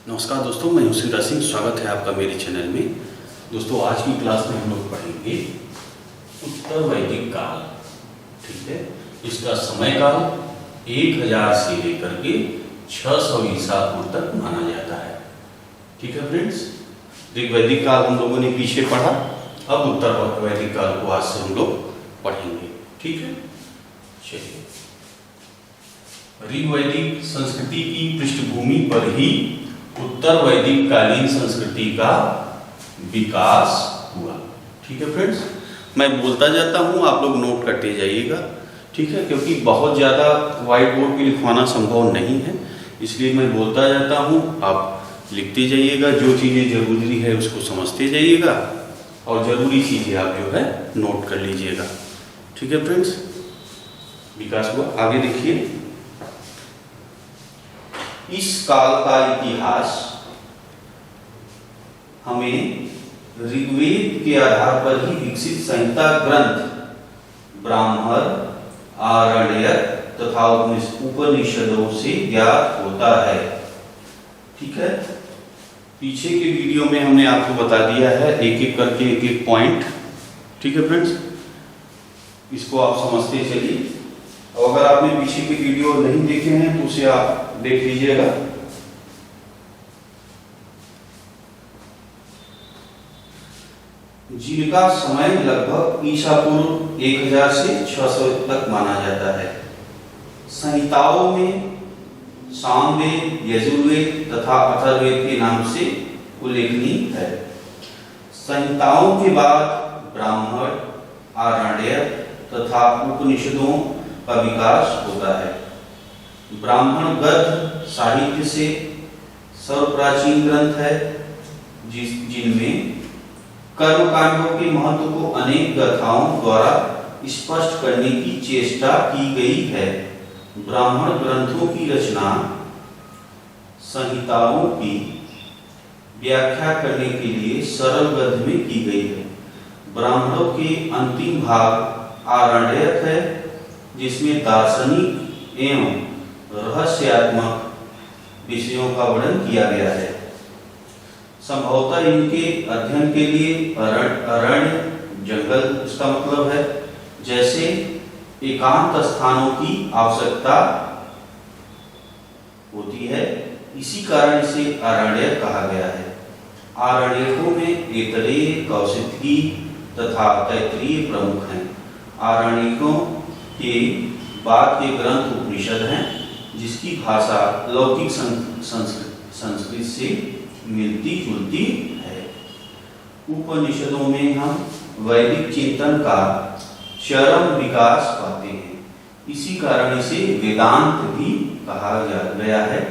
नमस्कार दोस्तों, मैं युशिरा सिंह। स्वागत है आपका मेरे चैनल में। दोस्तों, आज की क्लास में हम लोग पढ़ेंगे उत्तर वैदिक काल। ठीक है, इसका समय काल 1000 से लेकर के 600 ईसा पूर्व तक माना जाता है। ठीक है फ्रेंड्स, ऋग्वैदिक काल हम लोगों ने पीछे पढ़ा, अब उत्तर वैदिक काल को आज से हम लोग पढ़ेंगे। ठीक है, चलिए। ऋग्वैदिक संस्कृति की पृष्ठभूमि पर ही उत्तर वैदिक कालीन संस्कृति का विकास हुआ। ठीक है फ्रेंड्स, मैं बोलता जाता हूँ, आप लोग नोट करते जाइएगा। ठीक है, क्योंकि बहुत ज़्यादा व्हाइट बोर्ड पे लिखवाना संभव नहीं है, इसलिए मैं बोलता जाता हूँ, आप लिखते जाइएगा। जो चीज़ें ज़रूरी है उसको समझते जाइएगा और ज़रूरी चीज़ें आप जो है नोट कर लीजिएगा। ठीक है फ्रेंड्स, विकास हुआ। आगे देखिए, इस काल का इतिहास हमें ऋग्वेद के आधार पर ही विकसित संहिता ग्रंथ ब्राह्मण, आरण्यक तथा उपनिषदों से ज्ञात होता है। ठीक है, पीछे के वीडियो में हमने आपको बता दिया है एक एक करके एक एक पॉइंट। ठीक है फ्रेंड्स, इसको आप समझते चलिए। और अगर आपने पीछे के वीडियो नहीं देखे हैं तो उसे आप देख लीजिएगा। जिनका समय लगभग ईसा पूर्व 1000 से 600 तक माना जाता है। संहिताओं में सामवेद, यजुर्वेद तथा अथर्ववेद के नाम से उल्लेखनीय है। संहिताओं के बाद ब्राह्मण, आरण्यक तथा उपनिषदों का विकास होता है। ब्राह्मण गद्य साहित्य से सर्वप्राचीन ग्रंथ है, जिनमें कर्मकांडों के महत्व को अनेक गाथाओं द्वारा स्पष्ट करने की चेष्टा की गई है। ब्राह्मण ग्रंथों की रचना संहिताओं की व्याख्या करने के लिए सरल गद्य में की गई है। ब्राह्मणों के अंतिम भाग आरण्यक है, जिसमें दार्शनिक एवं रहस्यात्मक विषयों का वर्णन किया गया है। संभवतः इनके अध्ययन के लिए अरण्य, जंगल इसका मतलब है, जैसे एकांत स्थानों की आवश्यकता होती है। इसी कारण इसे आरण्य कहा गया है। आरण्यकों में ऐतरेय, कौशिकी तथा तैत्तिरीय प्रमुख हैं। आरण्यकों के बाद के ग्रंथ उपनिषद हैं, जिसकी भाषा लौकिक संस्कृत से मिलती जुलती है। उपनिषदों में हम वैदिक चिंतन का चरम विकास पाते हैं। इसी कारण इसे वेदांत भी कहा गया है।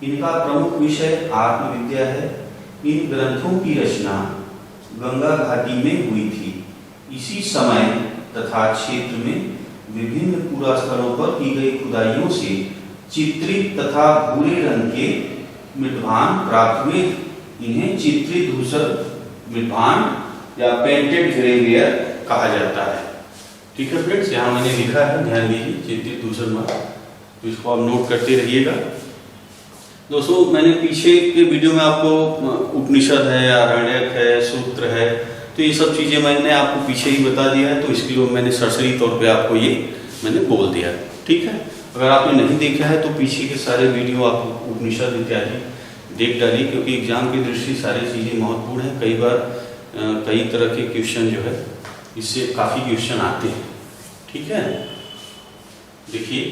इनका प्रमुख विषय आत्मविद्या है। इन ग्रंथों की रचना गंगा घाटी में हुई थी। इसी समय तथा क्षेत्र में विभिन्न पुरास्थलों पर की गई खुदाइयों से चित्रित तथा भूरे रंग के मृद्भान प्राप्त हुए। इन्हें चित्रित धूसर मृद्भान या पेंटेड ग्रेवियर कहा जाता है। ठीक है फ्रेंड्स, यहाँ मैंने लिखा है, ध्यान दीजिए, चित्रित धूसर मृद्भान, तो इसको आप नोट करते रहिएगा। दोस्तों, मैंने पीछे के वीडियो में आपको उपनिषद है, आरण्यक है, सूत्र है, तो ये सब चीज़ें मैंने आपको पीछे ही बता दिया है, तो इसके लिए मैंने सरसरी तौर पे आपको ये मैंने बोल दिया। ठीक है, अगर आपने नहीं देखा है तो पीछे के सारे वीडियो आप उपनिषद इत्यादि देख डालिए, क्योंकि एग्जाम की दृष्टि सारी चीज़ें महत्वपूर्ण हैं। कई बार कई तरह के क्वेश्चन जो है इससे काफ़ी क्वेश्चन आते हैं। ठीक है, देखिए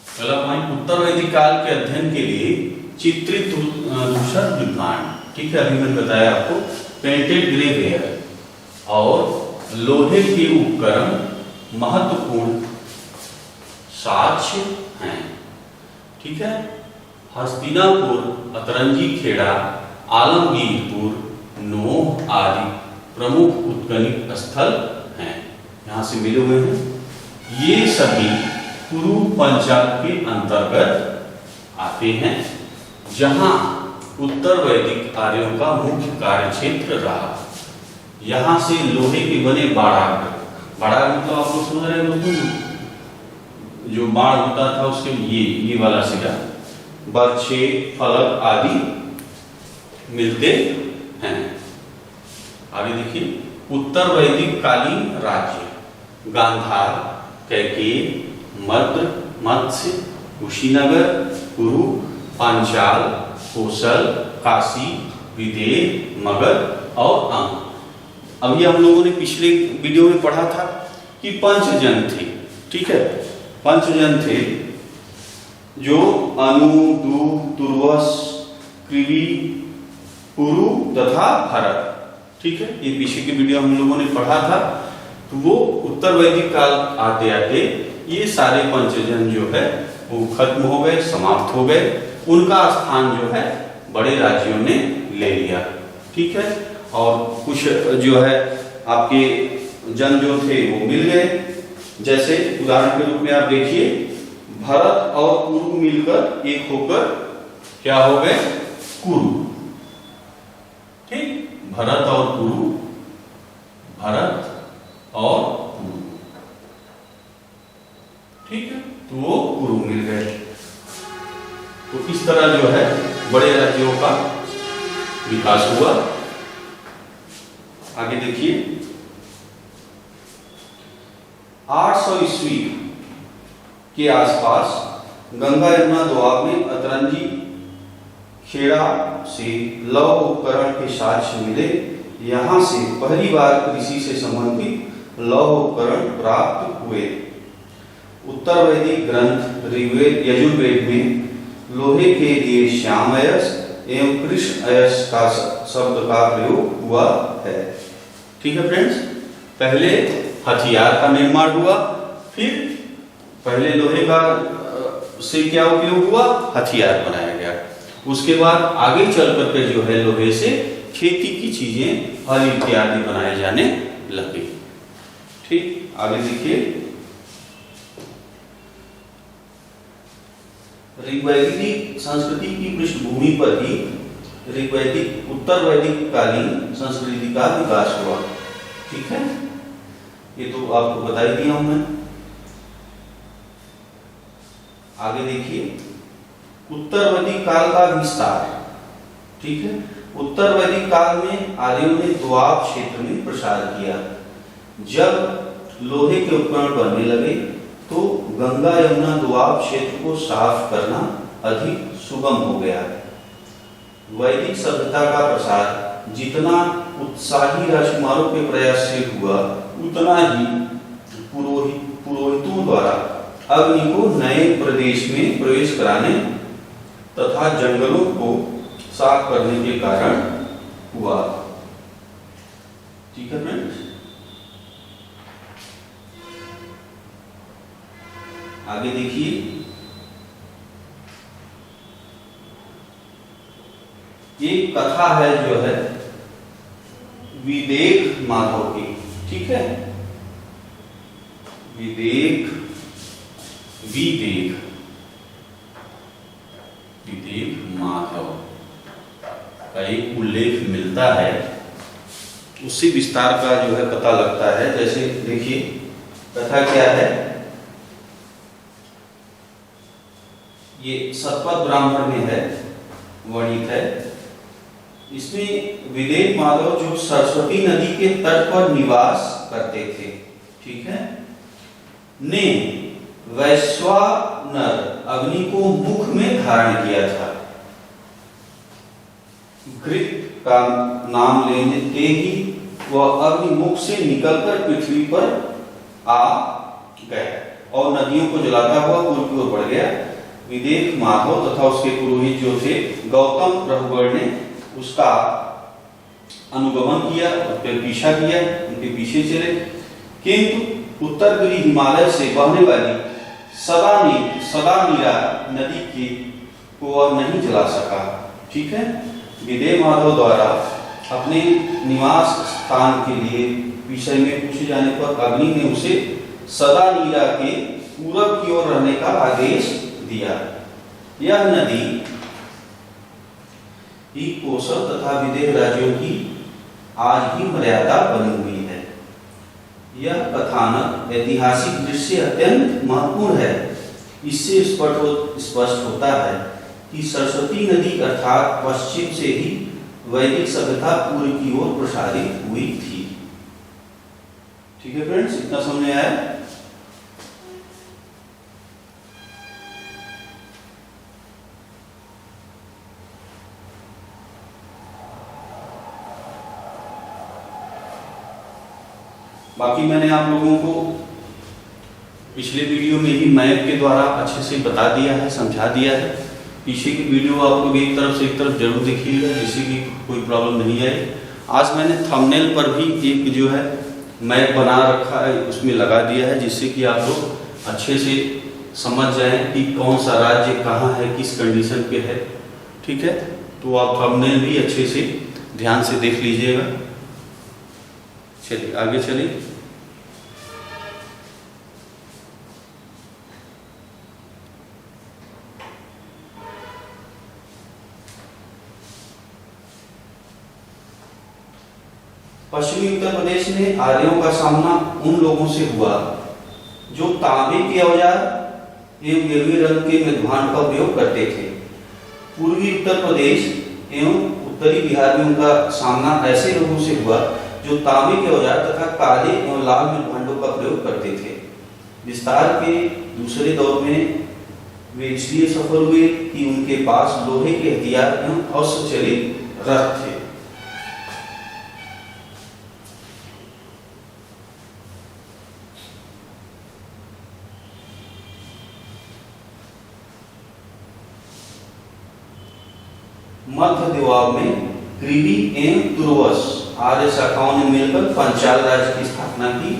पहला पॉइंट, उत्तर वैदिक काल के अध्ययन के लिए चित्रित धूसर विद्वान। ठीक है, अभी मैंने बताया आपको पेंटेड ग्रेवियर और लोहे के उपकरण महत्वपूर्ण साक्ष्य हैं। ठीक है, हस्तिनापुर, अतरंगी खेड़ा, आलमगीरपुर, नोह आदि प्रमुख उत्खनन स्थल हैं, यहाँ से मिले हुए हैं। ये सभी कुरु पंचाल के अंतर्गत आते हैं, जहाँ उत्तर वैदिक आर्यों का मुख्य कार्य क्षेत्र रहा। यहाँ से लोहे के बने बाड़ा मतलब आप लोग समझ रहे हैं दोस्तों, जो बाण होता था उसके ये वाला सिरा, बर्छे, फलक आदि मिलते हैं। आगे देखिए, उत्तर वैदिक कालीन राज्य गांधार, कैकेय, मद्र, मत्स्य, कुशीनगर, कुरु, पांचाल, कोसल, काशी, विदेह, मगध और अंग। अभी हम लोगों ने पिछले वीडियो में पढ़ा था कि पंचजन थे, ठीक है। पंचजन थे जो अनु, दु, तुर्वस, कृवि, पुरु तथा भरत, ठीक है। ये पीछे की वीडियो हम लोगों ने पढ़ा था। तो वो उत्तर वैदिक काल आते आते ये सारे पंचजन जो है वो खत्म हो गए, समाप्त हो गए। उनका स्थान जो है बड़े राज्यों ने ले लिया, ठीक है। और कुछ जो है आपके जन जो थे वो मिल गए। जैसे उदाहरण के रूप में आप देखिए, भरत और कुरु मिलकर एक होकर क्या हो गए, कुरु, ठीक। भरत और कुरु, भरत और कुरु, ठीक है। तो वो कुरु मिल गए। तो इस तरह जो है बड़े राज्यों का विकास हुआ। आगे देखिए, 800 ईस्वी के आसपास गंगा यमुना दोआब में अतरंगी खेड़ा से लौह उपकरण के साक्ष्य मिले। यहाँ से पहली बार कृषि से संबंधित लौह उपकरण प्राप्त हुए। उत्तर वैदिक ग्रंथ ऋग्वेद, यजुर्वेद में लोहे के लिए श्याम अयस एवं कृष्ण अयस का शब्द का प्रयोग हुआ है, ठीक है फ्रेंड्स। पहले हथियार का निर्माण हुआ, फिर पहले लोहे का से क्या उपयोग हुआ, हथियार बनाया गया। उसके बाद आगे चल करके जो है लोहे से खेती की चीजें, हल इत्यादि बनाए जाने लगे, ठीक। आगे देखिए, ऋग्वैदिक संस्कृति की पृष्ठभूमि पर ही ऋग्वैदिक उत्तर वैदिक कालीन संस्कृति का विकास हुआ, ठीक है। ये तो आपको बता ही दिया हूं मैं। आगे देखिए, उत्तर वैदिक काल का विस्तार, ठीक है। उत्तर वैदिक काल में आर्यों ने दोआब क्षेत्र में प्रसार किया। जब लोहे के उपकरण बनने लगे तो गंगा यमुना दोआब क्षेत्र को साफ करना अधिक सुगम हो गया। वैदिक सभ्यता का प्रसार जितना उत्साही राजकुमारों के प्रयास से हुआ, उतना ही पुरोहितों द्वारा अग्नि को नए प्रदेश में प्रवेश कराने तथा जंगलों को साफ करने के कारण हुआ, ठीक है फ्रेंड्स। आगे देखिए, एक कथा है जो है विदेह माधव की, ठीक है। विदेह माधव का एक उल्लेख मिलता है, उसी विस्तार का जो है पता लगता है। जैसे देखिए, कथा क्या है, ये सतपथ ब्राह्मण में है, वर्णित है। इसमें विदेह माधव जो सरस्वती नदी के तट पर निवास करते थे, ठीक है, ने वैश्वानर अग्नि को मुख में धारण किया था। घृत का नाम लेते ही वह अग्नि मुख से निकलकर पृथ्वी पर आ गया और नदियों को जलाता हुआ पूर्व की ओर बढ़ गया। विदेह माधव तथा उसके पुरोहित जो थे गौतम रघुवर ने उसका अनुगमन किया, उसके पीछा किया, उनके पीछे चले, किंतु उत्तरगिरी हिमालय से बहने वाली सदानीरा नदी की को और नहीं जला सका, ठीक है। विदेह माधव द्वारा अपने निवास स्थान के लिए विषय में पूछे जाने पर अग्नि ने उसे सदानीरा के पूरब की ओर रहने का आदेश दिया। यह नदी ही कोसल तथा विदेह राज्यों की आज भी मर्यादा बनी हुई है। यह कथानक ऐतिहासिक दृश्य अत्यंत महत्वपूर्ण है। इससे स्पष्ट होता है कि सरस्वती नदी अर्थात पश्चिम से ही वैदिक सभ्यता पूर्व की ओर प्रसारित हुई थी। ठीक है फ्रेंड्स, इतना समझ में आया? बाकी मैंने आप लोगों को पिछले वीडियो में ही मैप के द्वारा अच्छे से बता दिया है, समझा दिया है। पीछे की वीडियो आप लोग एक तरफ से एक तरफ जरूर देखिएगा, जिससे कि कोई प्रॉब्लम नहीं आए। आज मैंने थंबनेल पर भी एक जो है मैप बना रखा है, उसमें लगा दिया है, जिससे कि आप लोग अच्छे से समझ जाएं कि कौन सा राज्य कहाँ है, किस कंडीशन पे है। ठीक है, तो आप थंबनेल भी अच्छे से ध्यान से देख लीजिएगा। चलिए आगे चलिए। पश्चिमी उत्तर प्रदेश में आर्यों का सामना उन लोगों से हुआ जो तांबे के औजार एवं गिरवी रंग के मृदभांड का उपयोग करते थे। पूर्वी उत्तर प्रदेश एवं उत्तरी बिहार में उनका सामना ऐसे लोगों से हुआ जो तांबे के औजार तथा काले एवं लाल मृदभांडों का प्रयोग करते थे। विस्तार के दूसरे दौर में वे इसलिए सफल हुए कि उनके पास लोहे के हथियार एवं अश्व चलित रथ थे। मध्य द्वीप में कृवि एवं तुर्वस आर्य शाखाओं ने मिलकर पंचाल राज्य की स्थापना की।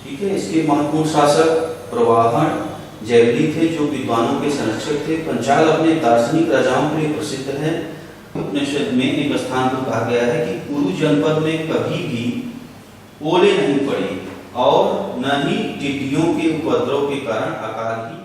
ठीक है, इसके महत्वपूर्ण शासक प्रवाहन जैवली थे, जो विद्वानों के संरक्षक थे। पंचाल अपने दार्शनिक राजाओं के लिए प्रसिद्ध है। उपनिषद में एक स्थान पर कहा गया है कि कुरु जनपद में कभी भी ओले नहीं पड़े और न ही टिड्डियों के उपद्रव के कारण अकाल ही